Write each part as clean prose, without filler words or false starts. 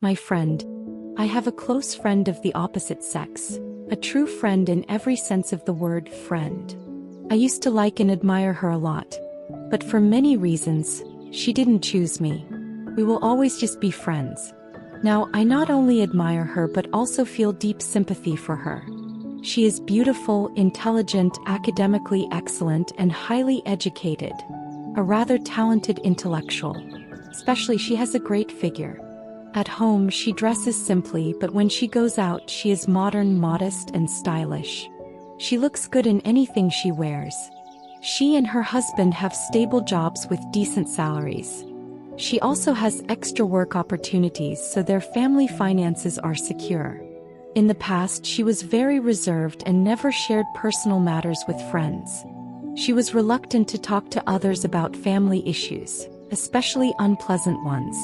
My friend. I have a close friend of the opposite sex. A true friend in every sense of the word friend. I used to like and admire her a lot. But for many reasons, she didn't choose me. We will always just be friends. Now, I not only admire her but also feel deep sympathy for her. She is beautiful, intelligent, academically excellent, and highly educated. A rather talented intellectual. Especially she has a great figure. At home she dresses simply, but when she goes out she is modern, modest, and stylish. She looks good in anything she wears. She and her husband have stable jobs with decent salaries. She also has extra work opportunities, so their family finances are secure. In the past she was very reserved and never shared personal matters with friends. She was reluctant to talk to others about family issues, especially unpleasant ones.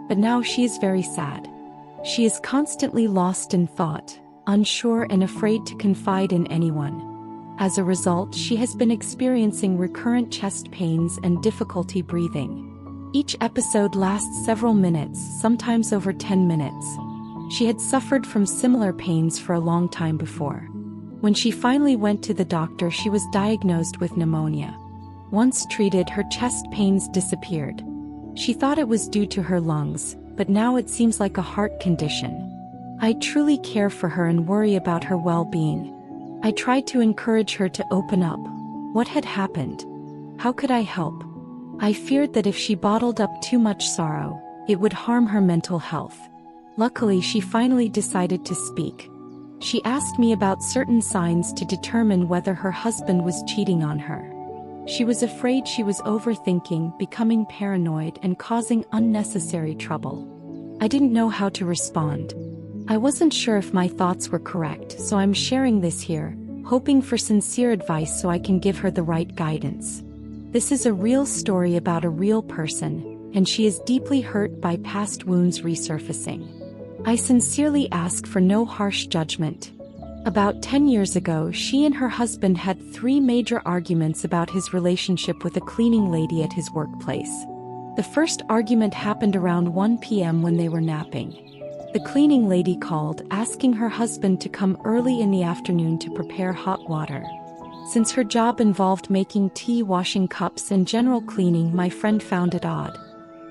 But now she is very sad. She is constantly lost in thought, unsure and afraid to confide in anyone. As a result, she has been experiencing recurrent chest pains and difficulty breathing. Each episode lasts several minutes, sometimes over 10 minutes. She had suffered from similar pains for a long time before. When she finally went to the doctor, she was diagnosed with pneumonia. Once treated, her chest pains disappeared. She thought it was due to her lungs, but now it seems like a heart condition. I truly care for her and worry about her well-being. I tried to encourage her to open up. What had happened? How could I help? I feared that if she bottled up too much sorrow, it would harm her mental health. Luckily, she finally decided to speak. She asked me about certain signs to determine whether her husband was cheating on her. She was afraid she was overthinking, becoming paranoid, and causing unnecessary trouble. I didn't know how to respond. I wasn't sure if my thoughts were correct, so I'm sharing this here, hoping for sincere advice so I can give her the right guidance. This is a real story about a real person, and she is deeply hurt by past wounds resurfacing. I sincerely ask for no harsh judgment. About 10 years ago, she and her husband had 3 major arguments about his relationship with a cleaning lady at his workplace. The first argument happened around 1 p.m. when they were napping. The cleaning lady called, asking her husband to come early in the afternoon to prepare hot water. Since her job involved making tea, washing cups, and general cleaning, my friend found it odd.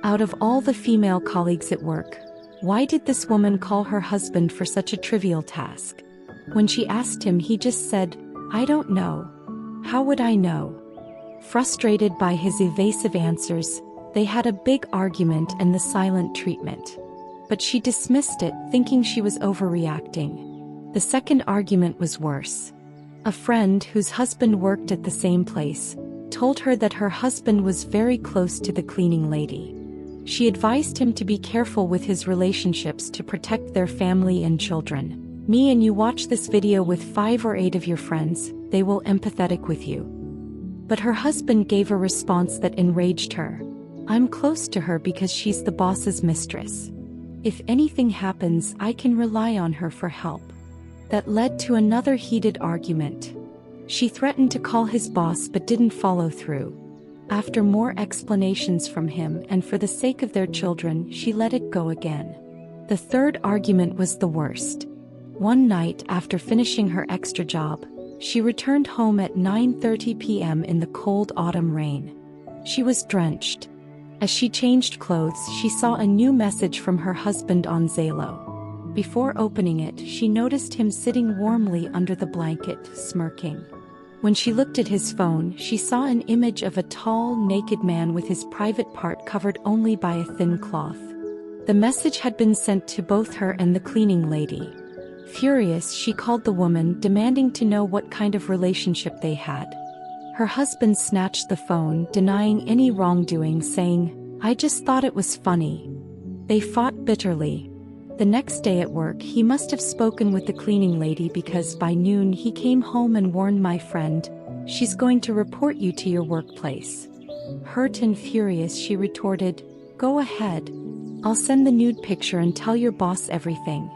Out of all the female colleagues at work, why did this woman call her husband for such a trivial task? When she asked him, he just said, "I don't know. How would I know?" Frustrated by his evasive answers, they had a big argument and the silent treatment. But she dismissed it, thinking she was overreacting. The second argument was worse. A friend whose husband worked at the same place told her that her husband was very close to the cleaning lady. She advised him to be careful with his relationships to protect their family and children. Me and you watch this video with 5 or 8 of your friends, they will empathetic with you. But her husband gave a response that enraged her. "I'm close to her because she's the boss's mistress. If anything happens, I can rely on her for help." That led to another heated argument. She threatened to call his boss but didn't follow through. After more explanations from him and for the sake of their children, she let it go again. The third argument was the worst. One night, after finishing her extra job, she returned home at 9:30 p.m. in the cold autumn rain. She was drenched. As she changed clothes, she saw a new message from her husband on Zalo. Before opening it, she noticed him sitting warmly under the blanket, smirking. When she looked at his phone, she saw an image of a tall, naked man with his private part covered only by a thin cloth. The message had been sent to both her and the cleaning lady. Furious, she called the woman, demanding to know what kind of relationship they had. Her husband snatched the phone, denying any wrongdoing, saying, "I just thought it was funny." They fought bitterly. The next day at work, he must have spoken with the cleaning lady because by noon he came home and warned my friend, "She's going to report you to your workplace." Hurt and furious, she retorted, "Go ahead. I'll send the nude picture and tell your boss everything."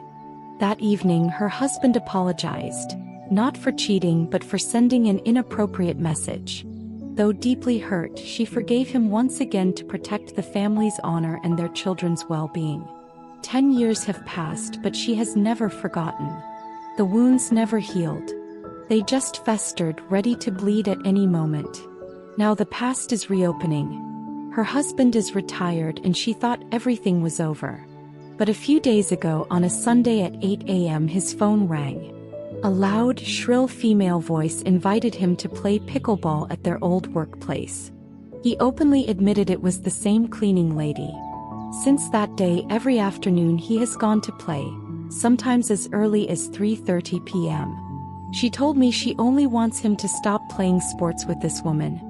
That evening, her husband apologized, not for cheating but for sending an inappropriate message. Though deeply hurt, she forgave him once again to protect the family's honor and their children's well-being. 10 years have passed, but she has never forgotten. The wounds never healed. They just festered, ready to bleed at any moment. Now the past is reopening. Her husband is retired and she thought everything was over. But a few days ago on a Sunday at 8 a.m. his phone rang. A loud, shrill female voice invited him to play pickleball at their old workplace. He openly admitted it was the same cleaning lady. Since that day, every afternoon he has gone to play, sometimes as early as 3:30 p.m. She told me she only wants him to stop playing sports with this woman.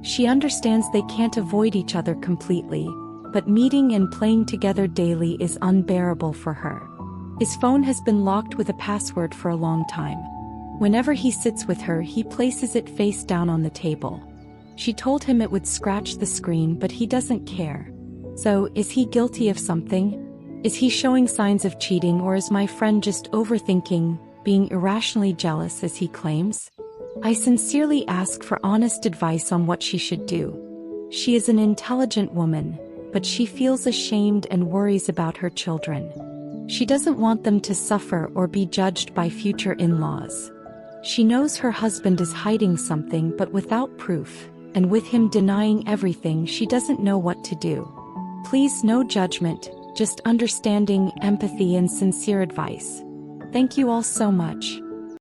She understands they can't avoid each other completely, but meeting and playing together daily is unbearable for her. His phone has been locked with a password for a long time. Whenever he sits with her, he places it face down on the table. She told him it would scratch the screen, but he doesn't care. So, is he guilty of something? Is he showing signs of cheating, or is my friend just overthinking, being irrationally jealous as he claims? I sincerely ask for honest advice on what she should do. She is an intelligent woman, but she feels ashamed and worries about her children. She doesn't want them to suffer or be judged by future in-laws. She knows her husband is hiding something, but without proof, and with him denying everything, she doesn't know what to do. Please, no judgment, just understanding, empathy, and sincere advice. Thank you all so much.